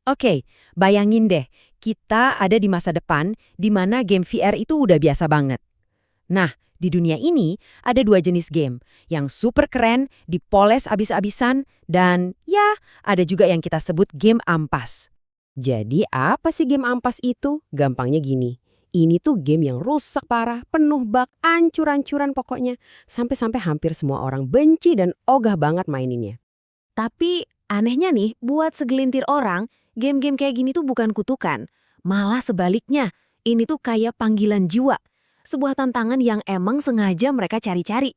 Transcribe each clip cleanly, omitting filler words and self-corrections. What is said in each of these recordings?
Oke, bayangin deh, kita ada di masa depan di mana game VR itu udah biasa banget. Nah, di dunia ini ada dua jenis game, yang super keren, dipoles abis-abisan, dan ya, ada juga yang kita sebut game ampas. Jadi apa sih game ampas itu? Gampangnya gini. Ini tuh game yang rusak parah, penuh bug, ancur-ancuran pokoknya. Sampai-sampai hampir semua orang benci dan ogah banget maininnya. Tapi anehnya nih, buat segelintir orang, game-game kayak gini tuh bukan kutukan. Malah sebaliknya, ini tuh kayak panggilan jiwa. Sebuah tantangan yang emang sengaja mereka cari-cari.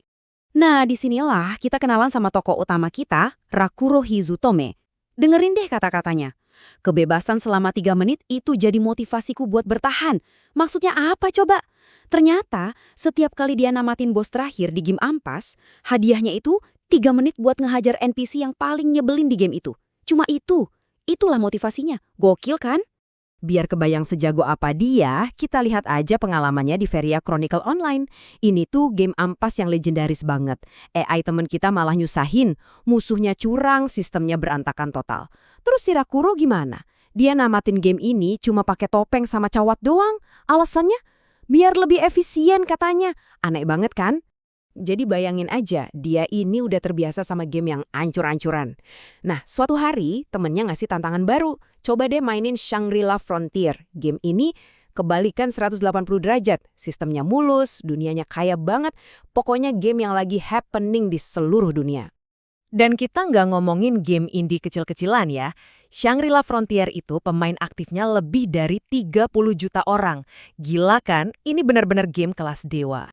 Nah, disinilah kita kenalan sama tokoh utama kita, Rakuro Hizutome. Dengerin deh kata-katanya. Kebebasan selama 3 menit itu jadi motivasiku buat bertahan. Maksudnya apa coba? Ternyata setiap kali dia namatin bos terakhir di game ampas, hadiahnya itu 3 menit buat ngehajar NPC yang paling nyebelin di game itu. Cuma itu. Itulah motivasinya. Gokil kan? Biar kebayang sejago apa dia, kita lihat aja pengalamannya di Feria Chronicle Online. Ini tuh game ampas yang legendaris banget. AI temen kita malah nyusahin, musuhnya curang, sistemnya berantakan total. Terus si Rakuro gimana? Dia namatin game ini cuma pakai topeng sama cawat doang. Alasannya? Biar lebih efisien katanya. Aneh banget kan? Jadi bayangin aja, dia ini udah terbiasa sama game yang ancur-ancuran. Nah, suatu hari temennya ngasih tantangan baru. Coba deh mainin Shangri-La Frontier. Game ini kebalikan 180 derajat. Sistemnya mulus, dunianya kaya banget. Pokoknya game yang lagi happening di seluruh dunia. Dan kita nggak ngomongin game indie kecil-kecilan ya. Shangri-La Frontier itu pemain aktifnya lebih dari 30 juta orang. Gila kan? Ini benar-benar game kelas dewa.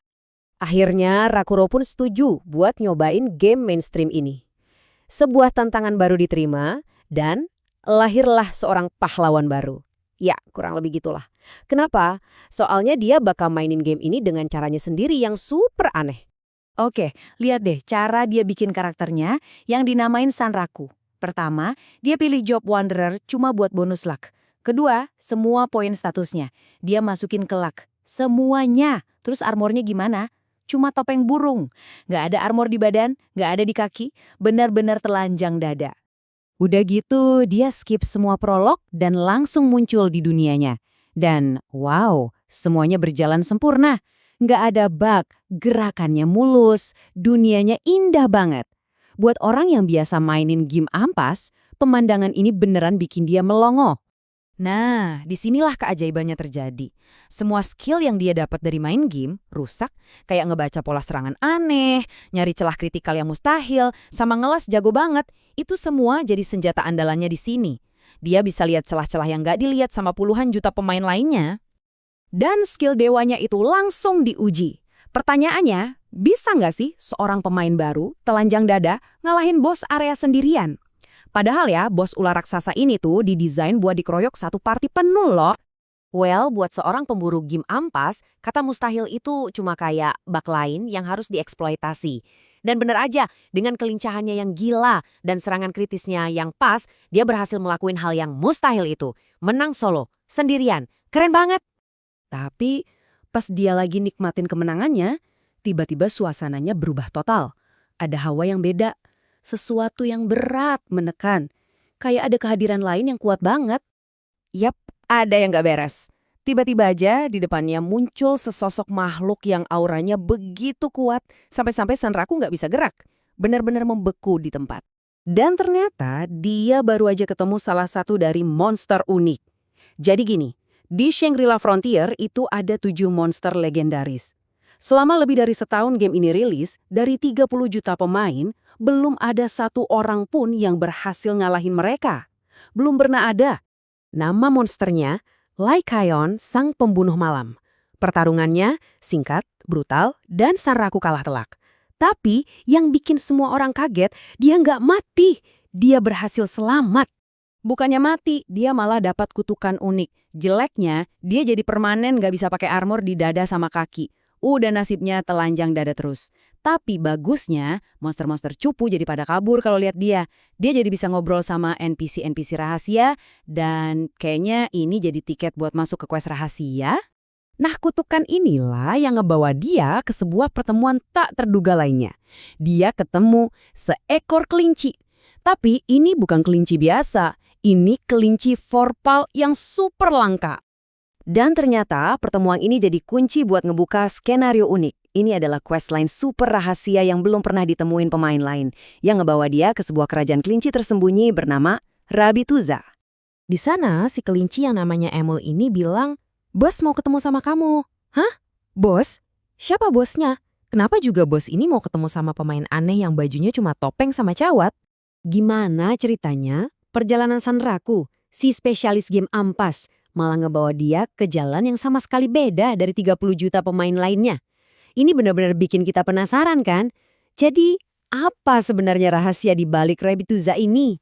Akhirnya Rakuro pun setuju buat nyobain game mainstream ini. Sebuah tantangan baru diterima dan lahirlah seorang pahlawan baru. Ya, kurang lebih gitulah. Kenapa? Soalnya dia bakal mainin game ini dengan caranya sendiri yang super aneh. Oke, lihat deh cara dia bikin karakternya yang dinamain Sanraku. Pertama, dia pilih Job Wanderer cuma buat bonus luck. Kedua, semua poin statusnya. Dia masukin ke luck. Semuanya. Terus armornya gimana? Cuma topeng burung. Nggak ada armor di badan, nggak ada di kaki, benar-benar telanjang dada. Udah gitu, dia skip semua prolog dan langsung muncul di dunianya. Dan wow, semuanya berjalan sempurna. Nggak ada bug, gerakannya mulus, dunianya indah banget. Buat orang yang biasa mainin game ampas, pemandangan ini beneran bikin dia melongo. Nah, disinilah keajaibannya terjadi. Semua skill yang dia dapat dari main game rusak, kayak ngebaca pola serangan aneh, nyari celah kritikal yang mustahil, sama ngelas jago banget. Itu semua jadi senjata andalannya di sini. Dia bisa lihat celah-celah yang nggak dilihat sama puluhan juta pemain lainnya. Dan skill dewanya itu langsung diuji. Pertanyaannya, bisa nggak sih seorang pemain baru, telanjang dada, ngalahin bos area sendirian? Padahal ya, bos ular raksasa ini tuh didesain buat dikeroyok satu party penuh loh. Well, buat seorang pemburu game ampas, kata mustahil itu cuma kayak bug lain yang harus dieksploitasi. Dan bener aja, dengan kelincahannya yang gila dan serangan kritisnya yang pas, dia berhasil melakukan hal yang mustahil itu. Menang solo, sendirian. Keren banget. Tapi pas dia lagi nikmatin kemenangannya, tiba-tiba suasananya berubah total. Ada hawa yang beda, sesuatu yang berat menekan. Kayak ada kehadiran lain yang kuat banget. Yap, ada yang gak beres. Tiba-tiba aja di depannya muncul sesosok makhluk yang auranya begitu kuat sampai-sampai Sanraku gak bisa gerak. Benar-benar membeku di tempat. Dan ternyata dia baru aja ketemu salah satu dari monster unik. Jadi gini, di Shangri-La Frontier itu ada 7 monster legendaris. Selama lebih dari setahun game ini rilis, dari 30 juta pemain, belum ada satu orang pun yang berhasil ngalahin mereka. Belum pernah ada. Nama monsternya, Lycaon, sang pembunuh malam. Pertarungannya singkat, brutal, dan Sanraku kalah telak. Tapi yang bikin semua orang kaget, dia nggak mati. Dia berhasil selamat. Bukannya mati, dia malah dapat kutukan unik. Jeleknya, dia jadi permanen nggak bisa pakai armor di dada sama kaki. Udah nasibnya telanjang dada terus. Tapi bagusnya, monster-monster cupu jadi pada kabur kalau lihat dia. Dia jadi bisa ngobrol sama NPC-NPC rahasia, dan kayaknya ini jadi tiket buat masuk ke quest rahasia. Nah, kutukan inilah yang ngebawa dia ke sebuah pertemuan tak terduga lainnya. Dia ketemu seekor kelinci. Tapi ini bukan kelinci biasa. Ini kelinci Vorpal yang super langka. Dan ternyata pertemuan ini jadi kunci buat ngebuka skenario unik. Ini adalah questline super rahasia yang belum pernah ditemuin pemain lain, yang ngebawa dia ke sebuah kerajaan kelinci tersembunyi bernama Rabbituza. Di sana, si kelinci yang namanya Emil ini bilang, "Bos mau ketemu sama kamu." Hah? Bos? Siapa bosnya? Kenapa juga bos ini mau ketemu sama pemain aneh yang bajunya cuma topeng sama cawat? Gimana ceritanya? Perjalanan Sanraku, si spesialis game ampas, malah ngebawa dia ke jalan yang sama sekali beda dari 30 juta pemain lainnya. Ini benar-benar bikin kita penasaran kan? Jadi, apa sebenarnya rahasia di balik Rabbituza ini?